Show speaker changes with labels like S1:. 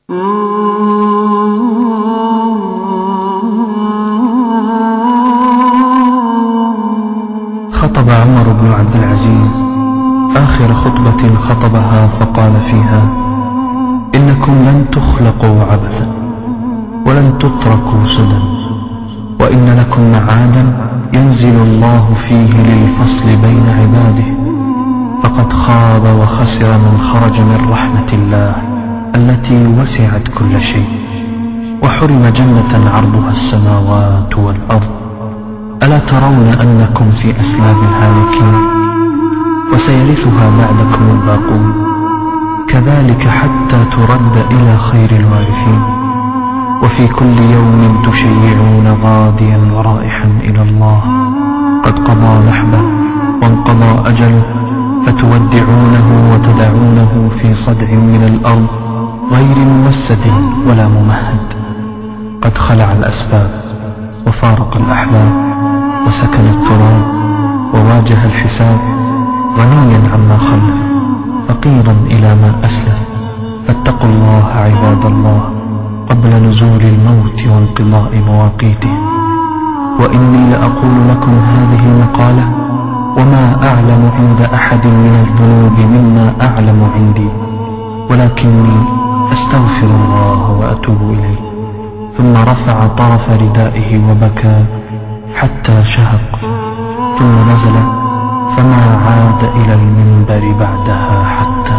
S1: خطب عمر بن عبد العزيز آخر خطبة خطبها فقال فيها: إنكم لن تخلقوا عبثا ولن تتركوا سدى، وإن لكم معادا ينزل الله فيه للفصل بين عباده، فقد خاب وخسر من خرج من رحمة الله التي وسعت كل شيء، وحرم جنة عرضها السماوات والأرض. ألا ترون أنكم في أسلاب الهالكين، وسيرثها بعدكم الباقون، كذلك حتى ترد إلى خير الوارثين. وفي كل يوم تشيعون غاديا ورائحا إلى الله قد قضى نحبه وانقضى أجله، فتودعونه وتدعونه في صدع من الأرض غير ممسد ولا ممهد، قد خلع الأسباب وفارق الأحباب وسكن التراب وواجه الحساب، غنيا عما خلف فقيرا إلى ما أسلف. فاتقوا الله عباد الله قبل نزول الموت وانقضاء مواقيته. وإني لأقول لكم هذه المقالة وما أعلم عند أحد من الذنوب مما أعلم عندي، ولكني أستغفر الله وأتوب إليه. ثم رفع طرف ردائه وبكى حتى شهق، ثم نزل فما عاد إلى المنبر بعدها حتى